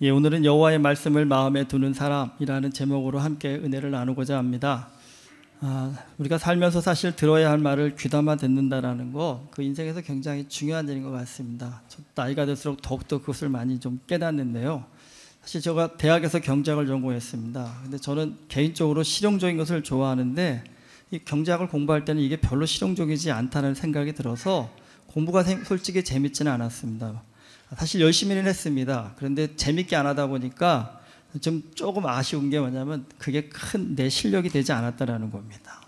예, 오늘은 여호와의 말씀을 마음에 두는 사람이라는 제목으로 함께 은혜를 나누고자 합니다. 우리가 살면서 사실 들어야 할 말을 귀담아 듣는다라는 거, 그 인생에서 굉장히 중요한 일인 것 같습니다. 나이가 들수록 더욱더 그것을 많이 좀 깨닫는데요. 사실 제가 대학에서 경제학을 전공했습니다. 근데 저는 개인적으로 실용적인 것을 좋아하는데 이 경제학을 공부할 때는 이게 별로 실용적이지 않다는 생각이 들어서 공부가 솔직히 재밌지는 않았습니다. 사실 열심히는 했습니다. 그런데 재밌게 안 하다 보니까 조금 아쉬운 게 뭐냐면 그게 큰 내 실력이 되지 않았다라는 겁니다.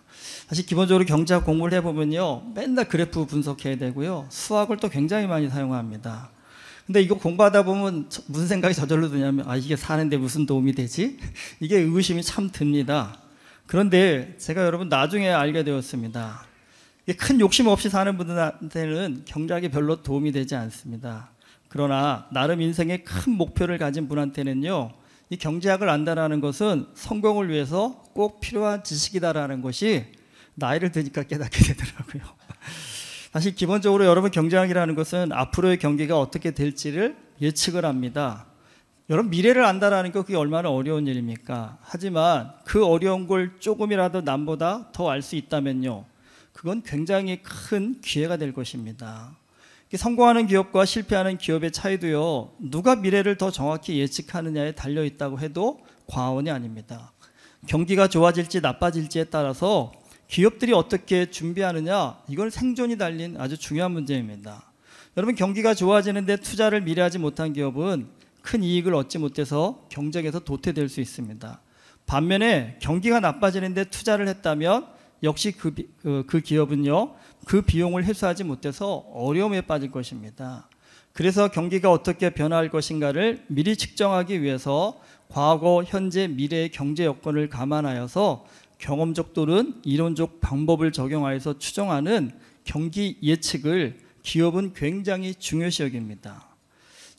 사실 기본적으로 경제학 공부를 해보면요, 맨날 그래프 분석해야 되고요, 수학을 또 굉장히 많이 사용합니다. 근데 이거 공부하다 보면 무슨 생각이 저절로 드냐면, 이게 사는데 무슨 도움이 되지? 이게 의구심이 참 듭니다. 그런데 제가 여러분 나중에 알게 되었습니다. 큰 욕심 없이 사는 분들한테는 경제학이 별로 도움이 되지 않습니다. 그러나 나름 인생의 큰 목표를 가진 분한테는요, 이 경제학을 안다라는 것은 성공을 위해서 꼭 필요한 지식이다라는 것이 나이를 드니까 깨닫게 되더라고요. 사실 기본적으로 여러분, 경제학이라는 것은 앞으로의 경기가 어떻게 될지를 예측을 합니다. 여러분, 미래를 안다라는 거 그게 얼마나 어려운 일입니까? 하지만 그 어려운 걸 조금이라도 남보다 더 알 수 있다면요, 그건 굉장히 큰 기회가 될 것입니다. 성공하는 기업과 실패하는 기업의 차이도요, 누가 미래를 더 정확히 예측하느냐에 달려있다고 해도 과언이 아닙니다. 경기가 좋아질지 나빠질지에 따라서 기업들이 어떻게 준비하느냐, 이건 생존이 달린 아주 중요한 문제입니다. 여러분, 경기가 좋아지는데 투자를 미리 하지 못한 기업은 큰 이익을 얻지 못해서 경쟁에서 도태될 수 있습니다. 반면에 경기가 나빠지는데 투자를 했다면 역시 그 기업은요, 그 비용을 회수하지 못해서 어려움에 빠질 것입니다. 그래서 경기가 어떻게 변화할 것인가를 미리 측정하기 위해서 과거, 현재, 미래의 경제 여건을 감안하여서 경험적 또는 이론적 방법을 적용하여서 추정하는 경기 예측을 기업은 굉장히 중요시 여깁니다.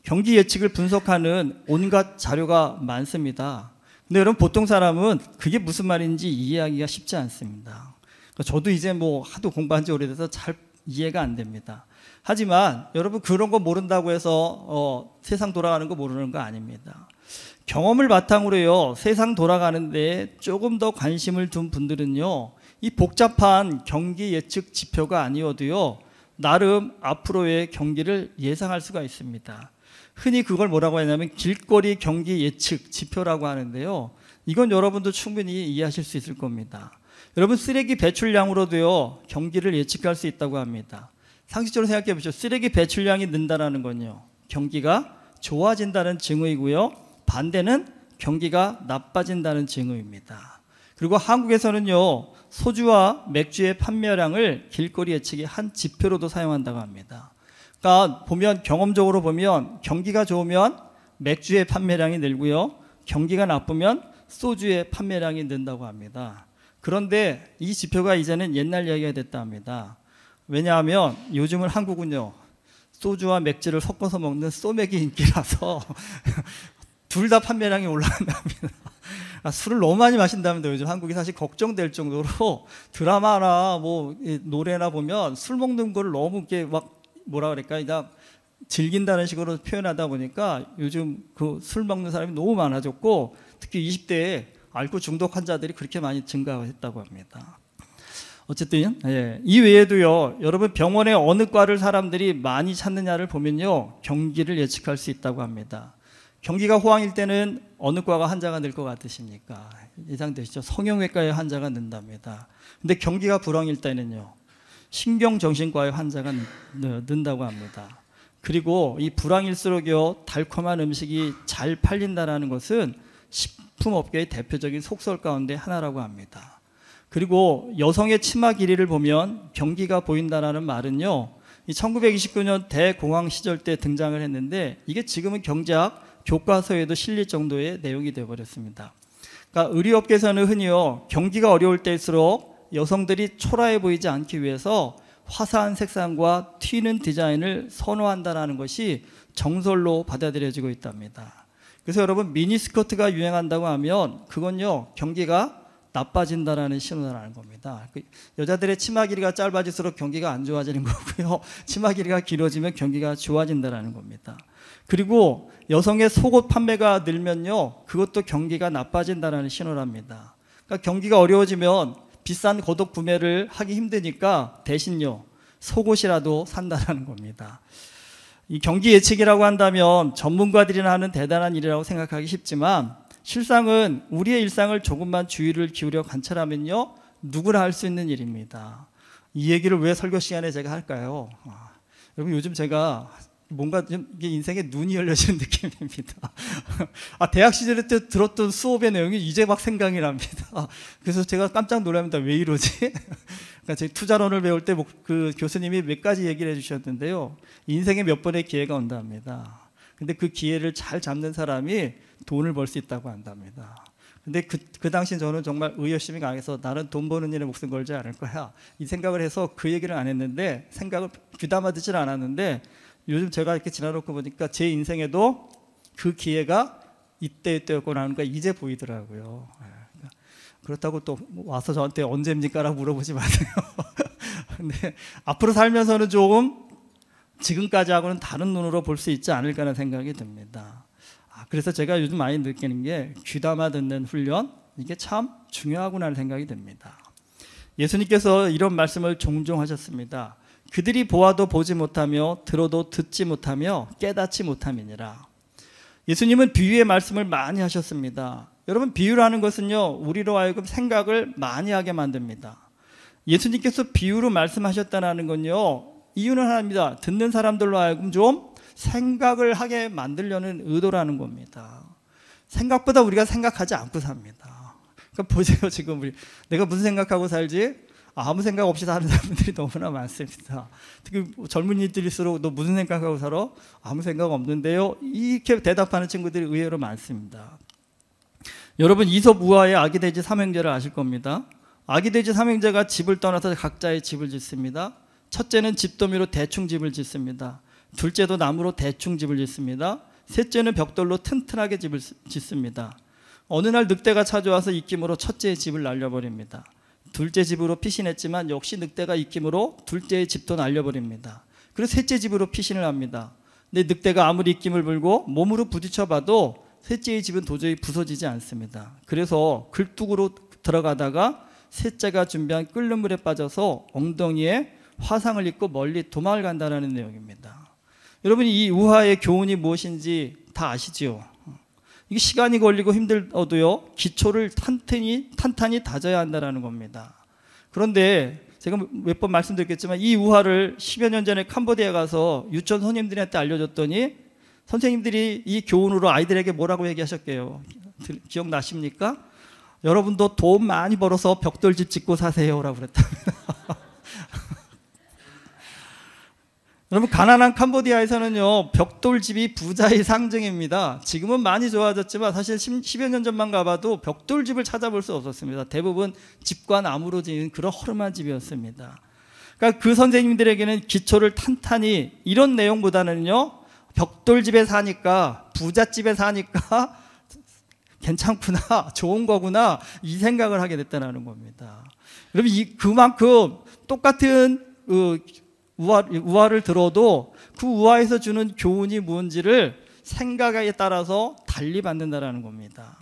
경기 예측을 분석하는 온갖 자료가 많습니다. 근데 여러분, 보통 사람은 그게 무슨 말인지 이해하기가 쉽지 않습니다. 저도 이제 하도 공부한 지 오래돼서 잘 이해가 안 됩니다. 하지만 여러분, 그런 거 모른다고 해서 세상 돌아가는 거 모르는 거 아닙니다. 경험을 바탕으로요, 세상 돌아가는데 조금 더 관심을 둔 분들은요, 이 복잡한 경기 예측 지표가 아니어도요, 나름 앞으로의 경기를 예상할 수가 있습니다. 흔히 그걸 뭐라고 하냐면 길거리 경기 예측 지표라고 하는데요, 이건 여러분도 충분히 이해하실 수 있을 겁니다. 여러분, 쓰레기 배출량으로도요, 경기를 예측할 수 있다고 합니다. 상식적으로 생각해 보시죠. 쓰레기 배출량이 는다라는 건요, 경기가 좋아진다는 징후이고요, 반대는 경기가 나빠진다는 징후입니다. 그리고 한국에서는요, 소주와 맥주의 판매량을 길거리 예측의 한 지표로도 사용한다고 합니다. 그러니까 경험적으로 보면 경기가 좋으면 맥주의 판매량이 늘고요, 경기가 나쁘면 소주의 판매량이 는다고 합니다. 그런데 이 지표가 이제는 옛날 이야기가 됐다 합니다. 왜냐하면 요즘은 한국은요, 소주와 맥주를 섞어서 먹는 소맥이 인기라서 둘 다 판매량이 올라간답니다. 술을 너무 많이 마신다면 요즘 한국이 사실 걱정될 정도로 드라마나 노래나 보면 술 먹는 걸 너무 이렇게 즐긴다는 식으로 표현하다 보니까 요즘 그 술 먹는 사람이 너무 많아졌고, 특히 20대에 알코올 중독 환자들이 그렇게 많이 증가했다고 합니다. 어쨌든 이 외에도요, 여러분, 병원의 어느 과를 사람들이 많이 찾느냐를 보면요, 경기를 예측할 수 있다고 합니다. 경기가 호황일 때는 어느 과가 환자가 늘 것 같으십니까? 예상되시죠? 성형외과의 환자가 는답니다. 근데 경기가 불황일 때는요, 신경정신과의 환자가 는다고 합니다. 그리고 이 불황일수록요, 달콤한 음식이 잘 팔린다는 것은 식품업계의 대표적인 속설 가운데 하나라고 합니다. 그리고 여성의 치마 길이를 보면 경기가 보인다는 말은요, 1929년 대공황 시절 때 등장을 했는데, 이게 지금은 경제학 교과서에도 실릴 정도의 내용이 되어버렸습니다. 그러니까 의료업계에서는 흔히요, 경기가 어려울 때일수록 여성들이 초라해 보이지 않기 위해서 화사한 색상과 튀는 디자인을 선호한다는 것이 정설로 받아들여지고 있답니다. 그래서 여러분, 미니스커트가 유행한다고 하면 그건요, 경기가 나빠진다라는 신호라는 겁니다. 여자들의 치마 길이가 짧아질수록 경기가 안 좋아지는 거고요. 치마 길이가 길어지면 경기가 좋아진다라는 겁니다. 그리고 여성의 속옷 판매가 늘면요, 그것도 경기가 나빠진다라는 신호랍니다. 그러니까 경기가 어려워지면 비싼 겉옷 구매를 하기 힘드니까 대신요, 속옷이라도 산다라는 겁니다. 이 경기 예측이라고 한다면 전문가들이나 하는 대단한 일이라고 생각하기 쉽지만 실상은 우리의 일상을 조금만 주의를 기울여 관찰하면요, 누구나 할 수 있는 일입니다. 이 얘기를 왜 설교 시간에 제가 할까요? 여러분, 요즘 제가 뭔가 좀 인생에 눈이 열려지는 느낌입니다. 대학 시절에 때 들었던 수업의 내용이 이제 막 생각이 납니다. 그래서 제가 깜짝 놀랍니다. 왜 이러지? 그러니까 저희 투자론을 배울 때 그 교수님이 몇 가지 얘기를 해주셨는데요. 인생에 몇 번의 기회가 온답니다. 근데 그 기회를 잘 잡는 사람이 돈을 벌 수 있다고 한답니다. 근데 그 당시 저는 정말 의협심이 강해서 나는 돈 버는 일에 목숨 걸지 않을 거야, 이 생각을 해서 그 얘기를 안 했는데, 생각을 귀담아 듣질 않았는데, 요즘 제가 이렇게 지나놓고 보니까 제 인생에도 그 기회가 이때였구나 하는 거 이제 보이더라고요. 그렇다고 또 와서 저한테 언제입니까? 라고 물어보지 마세요. 근데 앞으로 살면서는 조금 지금까지하고는 다른 눈으로 볼 수 있지 않을까 하는 생각이 듭니다. 그래서 제가 요즘 많이 느끼는 게 귀담아 듣는 훈련, 이게 참 중요하구나 하는 생각이 듭니다. 예수님께서 이런 말씀을 종종 하셨습니다. 그들이 보아도 보지 못하며 들어도 듣지 못하며 깨닫지 못함이니라. 예수님은 비유의 말씀을 많이 하셨습니다. 여러분, 비유라는 것은요, 우리로 하여금 생각을 많이 하게 만듭니다. 예수님께서 비유로 말씀하셨다는 건요, 이유는 하나입니다. 듣는 사람들로 하여금 좀 생각을 하게 만들려는 의도라는 겁니다. 생각보다 우리가 생각하지 않고 삽니다. 그러니까 보세요, 지금 내가 무슨 생각하고 살지? 아무 생각 없이 사는 사람들이 너무나 많습니다. 특히 젊은이들일수록 너 무슨 생각하고 살아? 아무 생각 없는데요. 이렇게 대답하는 친구들이 의외로 많습니다. 여러분, 이솝 우화의 아기돼지 삼형제를 아실 겁니다. 아기돼지 삼형제가 집을 떠나서 각자의 집을 짓습니다. 첫째는 집더미로 대충 집을 짓습니다. 둘째도 나무로 대충 집을 짓습니다. 셋째는 벽돌로 튼튼하게 집을 짓습니다. 어느 날 늑대가 찾아와서 입김으로 첫째의 집을 날려버립니다. 둘째 집으로 피신했지만 역시 늑대가 입김으로 둘째의 집도 날려버립니다. 그리고 셋째 집으로 피신을 합니다. 근데 늑대가 아무리 입김을 불고 몸으로 부딪혀봐도 셋째의 집은 도저히 부서지지 않습니다. 그래서 굴뚝으로 들어가다가 셋째가 준비한 끓는 물에 빠져서 엉덩이에 화상을 입고 멀리 도망을 간다는 내용입니다. 여러분, 이 우화의 교훈이 무엇인지 다 아시지요? 이게 시간이 걸리고 힘들어도요, 기초를 탄탄히 다져야 한다는 겁니다. 그런데 제가 몇 번 말씀드렸겠지만 이 우화를 10여 년 전에 캄보디아에 가서 유치원 선생님들한테 알려줬더니 선생님들이 이 교훈으로 아이들에게 뭐라고 얘기하셨게요? 기억나십니까? 여러분도 돈 많이 벌어서 벽돌집 짓고 사세요라고 그랬답니다. 여러분, 가난한 캄보디아에서는요, 벽돌집이 부자의 상징입니다. 지금은 많이 좋아졌지만 사실 10여 년 전만 가봐도 벽돌집을 찾아볼 수 없었습니다. 대부분 집과 나무로 지은 그런 허름한 집이었습니다. 그러니까 그 선생님들에게는 기초를 탄탄히, 이런 내용보다는요, 벽돌집에 사니까, 부잣집에 사니까 괜찮구나, 좋은 거구나, 이 생각을 하게 됐다는 겁니다. 여러분, 그만큼 똑같은 우화를 들어도 그 우화에서 주는 교훈이 뭔지를 생각에 따라서 달리 받는다는 겁니다.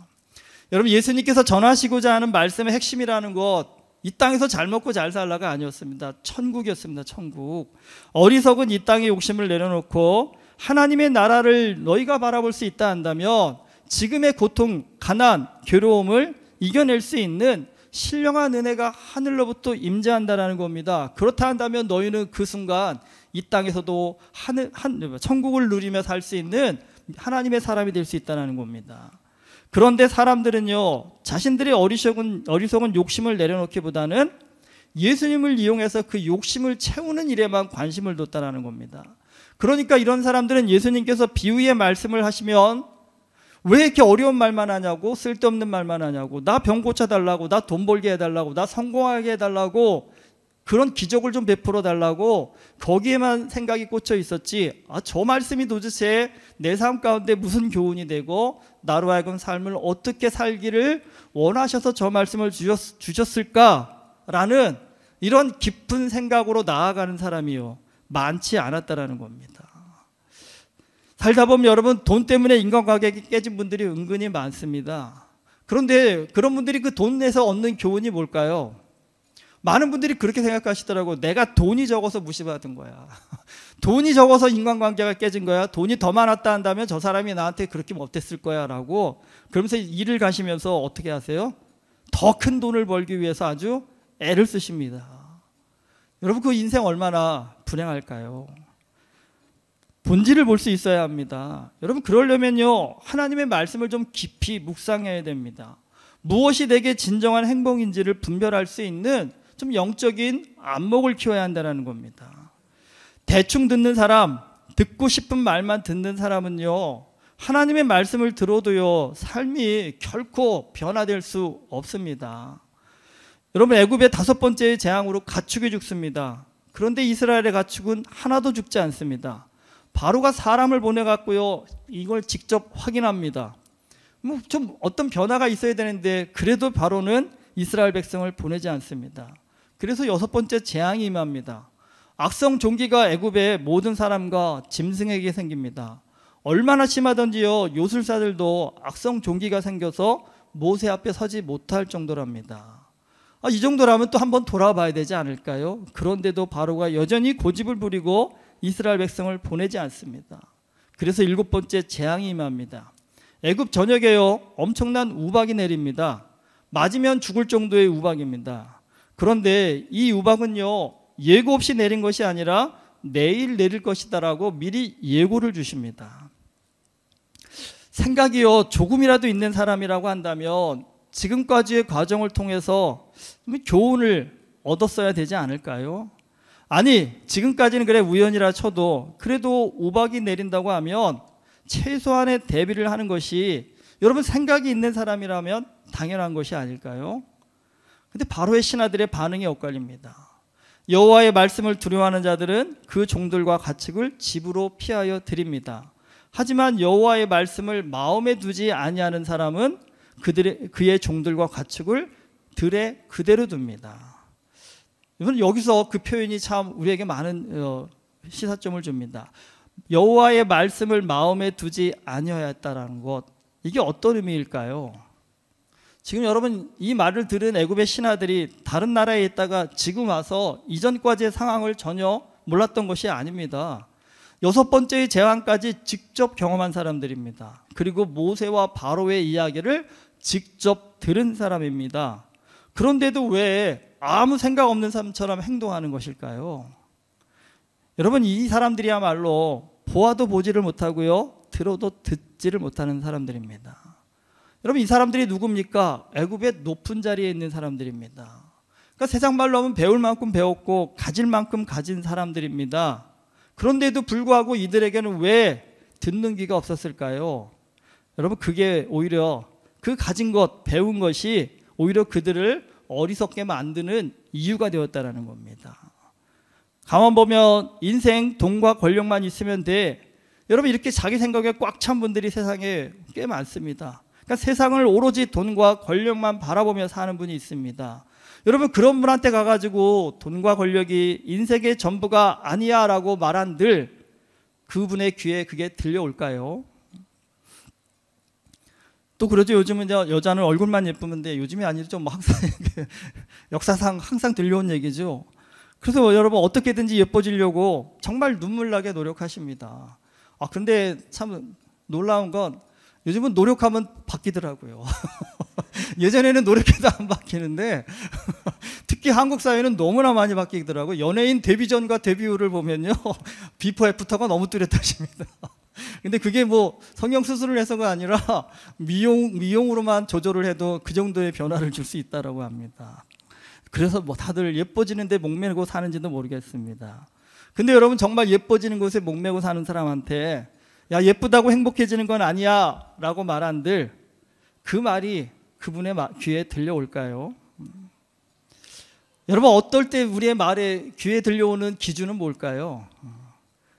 여러분, 예수님께서 전하시고자 하는 말씀의 핵심이라는 것, 이 땅에서 잘 먹고 잘 살라가 아니었습니다. 천국이었습니다. 천국. 어리석은 이 땅의 욕심을 내려놓고 하나님의 나라를 너희가 바라볼 수 있다 한다면 지금의 고통, 가난, 괴로움을 이겨낼 수 있는 신령한 은혜가 하늘로부터 임재한다는 겁니다. 그렇다 한다면 너희는 그 순간 이 땅에서도 천국을 누리며 살 수 있는 하나님의 사람이 될 수 있다는 겁니다. 그런데 사람들은요, 자신들의 어리석은 욕심을 내려놓기보다는 예수님을 이용해서 그 욕심을 채우는 일에만 관심을 뒀다는 겁니다. 그러니까 이런 사람들은 예수님께서 비유의 말씀을 하시면 왜 이렇게 어려운 말만 하냐고, 쓸데없는 말만 하냐고, 나 병 고쳐달라고, 나 돈 벌게 해달라고, 나 성공하게 해달라고, 그런 기적을 좀 베풀어 달라고 거기에만 생각이 꽂혀 있었지, 저 말씀이 도대체 내 삶 가운데 무슨 교훈이 되고 나로 하여금 삶을 어떻게 살기를 원하셔서 저 말씀을 주셨을까라는 이런 깊은 생각으로 나아가는 사람이요 많지 않았다라는 겁니다. 살다 보면 여러분, 돈 때문에 인간관계가 깨진 분들이 은근히 많습니다. 그런데 그런 분들이 그 돈에서 얻는 교훈이 뭘까요? 많은 분들이 그렇게 생각하시더라고요. 내가 돈이 적어서 무시받은 거야. 돈이 적어서 인간관계가 깨진 거야. 돈이 더 많았다 한다면 저 사람이 나한테 그렇게 못했을 거야 라고, 그러면서 일을 가시면서 어떻게 하세요? 더 큰 돈을 벌기 위해서 아주 애를 쓰십니다. 여러분, 그 인생 얼마나 불행할까요? 본질을 볼 수 있어야 합니다. 여러분, 그러려면요 하나님의 말씀을 좀 깊이 묵상해야 됩니다. 무엇이 내게 진정한 행복인지를 분별할 수 있는 좀 영적인 안목을 키워야 한다는 겁니다. 대충 듣는 사람, 듣고 싶은 말만 듣는 사람은요 하나님의 말씀을 들어도요 삶이 결코 변화될 수 없습니다. 여러분, 애굽의 5번째 재앙으로 가축이 죽습니다. 그런데 이스라엘의 가축은 하나도 죽지 않습니다. 바로가 사람을 보내갖고요 이걸 직접 확인합니다. 좀 어떤 변화가 있어야 되는데 그래도 바로는 이스라엘 백성을 보내지 않습니다. 그래서 6번째 재앙이 임합니다. 악성 종기가 애굽의 모든 사람과 짐승에게 생깁니다. 얼마나 심하던지요 요술사들도 악성 종기가 생겨서 모세 앞에 서지 못할 정도랍니다. 이 정도라면 또 한번 돌아봐야 되지 않을까요? 그런데도 바로가 여전히 고집을 부리고 이스라엘 백성을 보내지 않습니다. 그래서 7번째 재앙이 임합니다. 애굽 전역에요 엄청난 우박이 내립니다. 맞으면 죽을 정도의 우박입니다. 그런데 이 우박은요 예고 없이 내린 것이 아니라 내일 내릴 것이다라고 미리 예고를 주십니다. 생각이요 조금이라도 있는 사람이라고 한다면 지금까지의 과정을 통해서 교훈을 얻었어야 되지 않을까요? 아니, 지금까지는 그래 우연이라 쳐도 그래도 우박이 내린다고 하면 최소한의 대비를 하는 것이 여러분 생각이 있는 사람이라면 당연한 것이 아닐까요? 근데 바로의 신하들의 반응이 엇갈립니다. 여호와의 말씀을 두려워하는 자들은 그 종들과 가축을 집으로 피하여 드립니다. 하지만 여호와의 말씀을 마음에 두지 아니하는 사람은 그의 종들과 가축을 들에 그대로 둡니다. 여기서 그 표현이 참 우리에게 많은 시사점을 줍니다. 여호와의 말씀을 마음에 두지 아니하였다라는 것, 이게 어떤 의미일까요? 지금 여러분 이 말을 들은 애굽의 신하들이 다른 나라에 있다가 지금 와서 이전까지의 상황을 전혀 몰랐던 것이 아닙니다. 6번째의 재앙까지 직접 경험한 사람들입니다. 그리고 모세와 바로의 이야기를 직접 들은 사람입니다. 그런데도 왜 아무 생각 없는 사람처럼 행동하는 것일까요? 여러분, 이 사람들이야말로 보아도 보지를 못하고요 들어도 듣지를 못하는 사람들입니다. 여러분, 이 사람들이 누굽니까? 애굽의 높은 자리에 있는 사람들입니다. 그러니까 세상 말로 하면 배울 만큼 배웠고 가질 만큼 가진 사람들입니다. 그런데도 불구하고 이들에게는 왜 듣는 귀가 없었을까요? 여러분, 그게 오히려 그 가진 것, 배운 것이 오히려 그들을 어리석게 만드는 이유가 되었다는 겁니다. 가만 보면 인생 돈과 권력만 있으면 돼. 여러분, 이렇게 자기 생각에 꽉 찬 분들이 세상에 꽤 많습니다. 그러니까 세상을 오로지 돈과 권력만 바라보며 사는 분이 있습니다. 여러분, 그런 분한테 가가지고 돈과 권력이 인생의 전부가 아니야 라고 말한들 그분의 귀에 그게 들려올까요? 또 그러죠. 요즘은 여자는 얼굴만 예쁘면 돼. 요즘이 아니죠. 항상 역사상 항상 들려온 얘기죠. 그래서 여러분 어떻게든지 예뻐지려고 정말 눈물나게 노력하십니다. 근데 참 놀라운 건 요즘은 노력하면 바뀌더라고요. 예전에는 노력해도 안 바뀌는데 특히 한국 사회는 너무나 많이 바뀌더라고요. 연예인 데뷔 전과 데뷔 후를 보면요 비포 애프터가 너무 뚜렷하십니다. 근데 그게 뭐 성형 수술을 해서가 아니라 미용으로만 조절을 해도 그 정도의 변화를 줄 수 있다라고 합니다. 그래서 뭐 다들 예뻐지는데 목매고 사는지도 모르겠습니다. 근데 여러분, 정말 예뻐지는 곳에 목매고 사는 사람한테 야, 예쁘다고 행복해지는 건 아니야 라고 말한들 그 말이 그분의 귀에 들려올까요? 여러분, 어떨 때 우리의 말에 귀에 들려오는 기준은 뭘까요?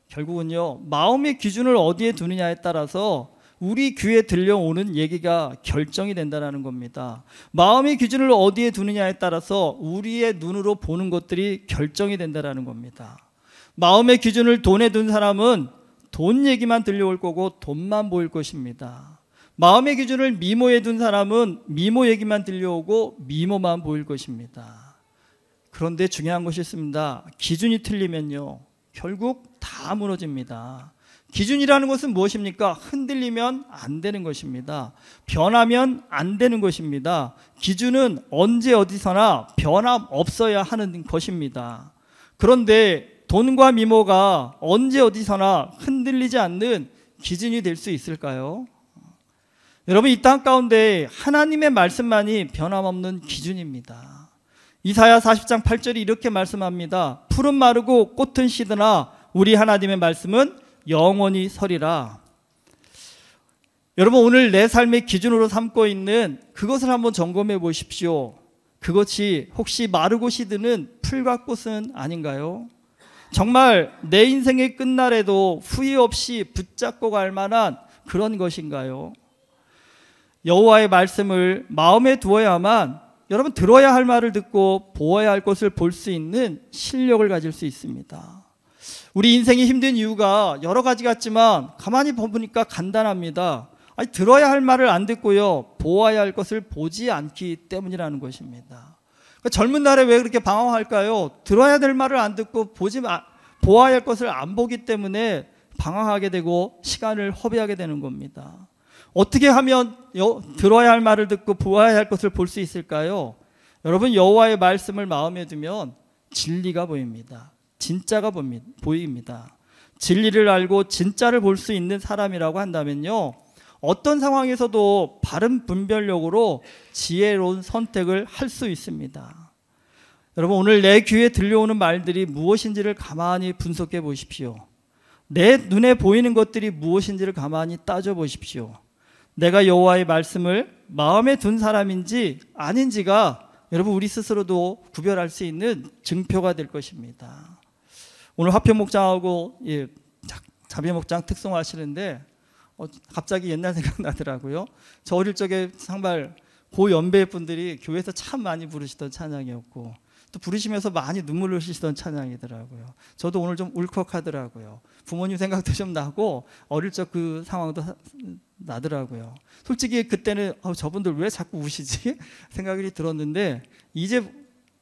결국은요, 마음의 기준을 어디에 두느냐에 따라서 우리 귀에 들려오는 얘기가 결정이 된다는 겁니다. 마음의 기준을 어디에 두느냐에 따라서 우리의 눈으로 보는 것들이 결정이 된다는 겁니다. 마음의 기준을 돈에 둔 사람은 돈 얘기만 들려올 거고 돈만 보일 것입니다. 마음의 기준을 미모에 둔 사람은 미모 얘기만 들려오고 미모만 보일 것입니다. 그런데 중요한 것이 있습니다. 기준이 틀리면요, 결국 다 무너집니다. 기준이라는 것은 무엇입니까? 흔들리면 안 되는 것입니다. 변하면 안 되는 것입니다. 기준은 언제 어디서나 변함없어야 하는 것입니다. 그런데 돈과 미모가 언제 어디서나 흔들리지 않는 기준이 될 수 있을까요? 여러분, 이 땅 가운데 하나님의 말씀만이 변함없는 기준입니다. 이사야 40장 8절이 이렇게 말씀합니다. 풀은 마르고 꽃은 시드나 우리 하나님의 말씀은 영원히 서리라. 여러분, 오늘 내 삶의 기준으로 삼고 있는 그것을 한번 점검해 보십시오. 그것이 혹시 마르고 시드는 풀과 꽃은 아닌가요? 정말 내 인생의 끝날에도 후회 없이 붙잡고 갈 만한 그런 것인가요? 여호와의 말씀을 마음에 두어야만 여러분, 들어야 할 말을 듣고 보아야 할 것을 볼 수 있는 실력을 가질 수 있습니다. 우리 인생이 힘든 이유가 여러 가지 같지만 가만히 보니까 간단합니다. 들어야 할 말을 안 듣고요, 보아야 할 것을 보지 않기 때문이라는 것입니다. 그러니까 젊은 날에 왜 그렇게 방황할까요? 들어야 될 말을 안 듣고 보아야 할 것을 안 보기 때문에 방황하게 되고 시간을 허비하게 되는 겁니다. 어떻게 하면 들어야 할 말을 듣고 보아야 할 것을 볼 수 있을까요? 여러분, 여호와의 말씀을 마음에 두면 진리가 보입니다. 진짜가 보입니다. 진리를 알고 진짜를 볼 수 있는 사람이라고 한다면요, 어떤 상황에서도 바른 분별력으로 지혜로운 선택을 할 수 있습니다. 여러분, 오늘 내 귀에 들려오는 말들이 무엇인지를 가만히 분석해 보십시오. 내 눈에 보이는 것들이 무엇인지를 가만히 따져 보십시오. 내가 여호와의 말씀을 마음에 둔 사람인지 아닌지가 여러분, 우리 스스로도 구별할 수 있는 증표가 될 것입니다. 오늘 화평 목장하고 자비 목장 특송하시는데 갑자기 옛날 생각나더라고요. 저 어릴 적에 정말 고연배 분들이 교회에서 참 많이 부르시던 찬양이었고, 또 부르시면서 많이 눈물 흘리시던 찬양이더라고요. 저도 오늘 좀 울컥하더라고요. 부모님 생각도 좀 나고 어릴 적 그 상황도 나더라고요. 솔직히 그때는 저분들 왜 자꾸 우시지? 생각이 들었는데 이제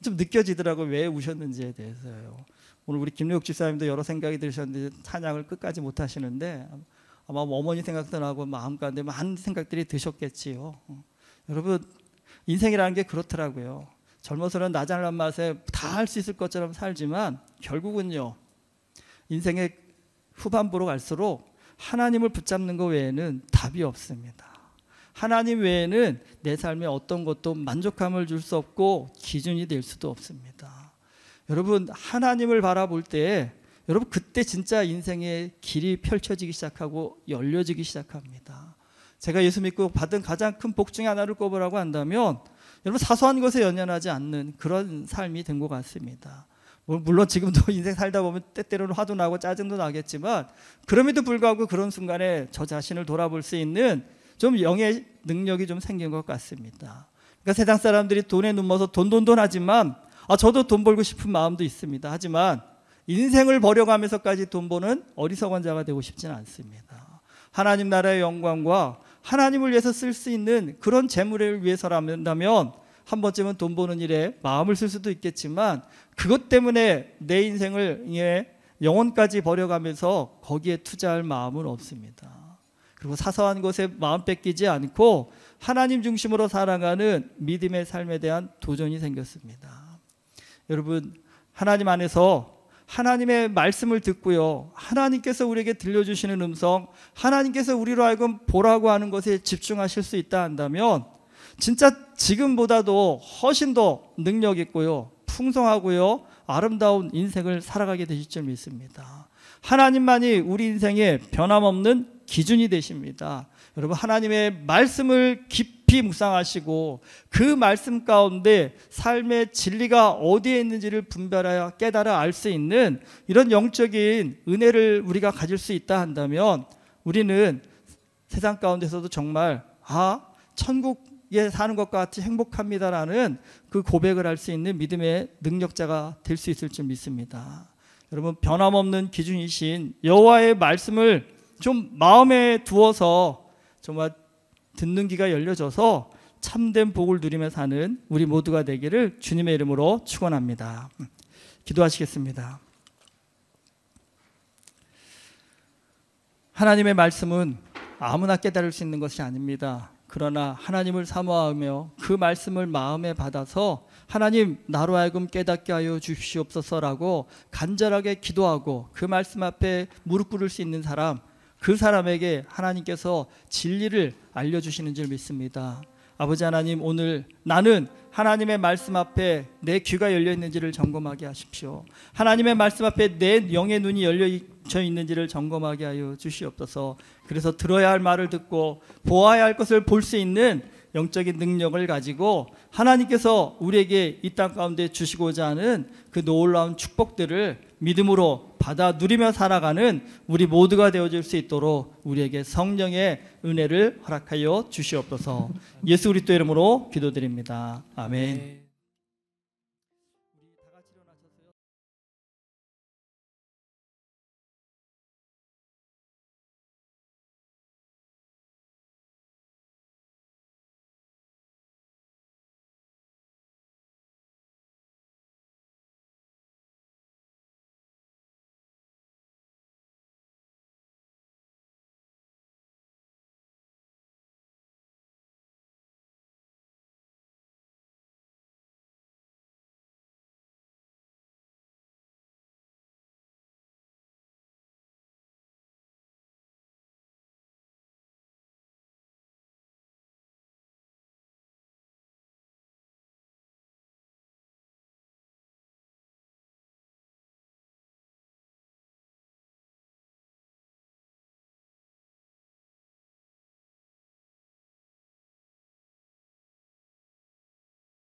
좀 느껴지더라고요. 왜 우셨는지에 대해서요. 오늘 우리 김유옥 집사님도 여러 생각이 들으셨는데 찬양을 끝까지 못 하시는데 아마 어머니 생각도 나고 마음 가운데 많은 생각들이 드셨겠지요. 여러분, 인생이라는 게 그렇더라고요. 젊어서는 나 잘난 맛에 다 할 수 있을 것처럼 살지만 결국은요, 인생의 후반부로 갈수록 하나님을 붙잡는 것 외에는 답이 없습니다. 하나님 외에는 내 삶에 어떤 것도 만족감을 줄 수 없고 기준이 될 수도 없습니다. 여러분, 하나님을 바라볼 때 여러분, 그때 진짜 인생의 길이 펼쳐지기 시작하고 열려지기 시작합니다. 제가 예수 믿고 받은 가장 큰 복 중에 하나를 꼽으라고 한다면 여러분, 사소한 것에 연연하지 않는 그런 삶이 된 것 같습니다. 물론 지금도 인생 살다 보면 때때로는 화도 나고 짜증도 나겠지만 그럼에도 불구하고 그런 순간에 저 자신을 돌아볼 수 있는 좀 영의 능력이 좀 생긴 것 같습니다. 그러니까 세상 사람들이 돈에 눈머서 돈 하지만 저도 돈 벌고 싶은 마음도 있습니다. 하지만 인생을 버려가면서까지 돈 버는 어리석은 자가 되고 싶지는 않습니다. 하나님 나라의 영광과 하나님을 위해서 쓸 수 있는 그런 재물을 위해서라면 한 번쯤은 돈 버는 일에 마음을 쓸 수도 있겠지만 그것 때문에 내 인생을 영혼까지 버려가면서 거기에 투자할 마음은 없습니다. 그리고 사소한 것에 마음 뺏기지 않고 하나님 중심으로 살아가는 믿음의 삶에 대한 도전이 생겼습니다. 여러분, 하나님 안에서 하나님의 말씀을 듣고요, 하나님께서 우리에게 들려주시는 음성, 하나님께서 우리로 하여금 보라고 하는 것에 집중하실 수 있다 한다면 진짜 지금보다도 훨씬 더 능력 있고요, 풍성하고요, 아름다운 인생을 살아가게 되실 줄 믿습니다. 하나님만이 우리 인생의 변함없는 기준이 되십니다. 여러분, 하나님의 말씀을 깊이 묵상하시고 그 말씀 가운데 삶의 진리가 어디에 있는지를 분별하여 깨달아 알 수 있는 이런 영적인 은혜를 우리가 가질 수 있다 한다면 우리는 세상 가운데서도 정말 천국에 사는 것과 같이 행복합니다라는 그 고백을 할 수 있는 믿음의 능력자가 될 수 있을 줄 믿습니다. 여러분, 변함없는 기준이신 여호와의 말씀을 좀 마음에 두어서 정말 듣는 귀가 열려져서 참된 복을 누리며 사는 우리 모두가 되기를 주님의 이름으로 축원합니다. 기도하시겠습니다. 하나님의 말씀은 아무나 깨달을 수 있는 것이 아닙니다. 그러나 하나님을 사모하며 그 말씀을 마음에 받아서 하나님, 나로 하여금 깨닫게 하여 주시옵소서라고 간절하게 기도하고 그 말씀 앞에 무릎 꿇을 수 있는 사람, 그 사람에게 하나님께서 진리를 알려주시는 줄 믿습니다. 아버지 하나님, 오늘 나는 하나님의 말씀 앞에 내 귀가 열려 있는지를 점검하게 하십시오. 하나님의 말씀 앞에 내 영의 눈이 열려져 있는지를 점검하게 하여 주시옵소서. 그래서 들어야 할 말을 듣고 보아야 할 것을 볼 수 있는 영적인 능력을 가지고 하나님께서 우리에게 이 땅 가운데 주시고자 하는 그 놀라운 축복들을 믿음으로 받아 누리며 살아가는 우리 모두가 되어질 수 있도록 우리에게 성령의 은혜를 허락하여 주시옵소서. 예수 그리스도 이름으로 기도드립니다. 아멘.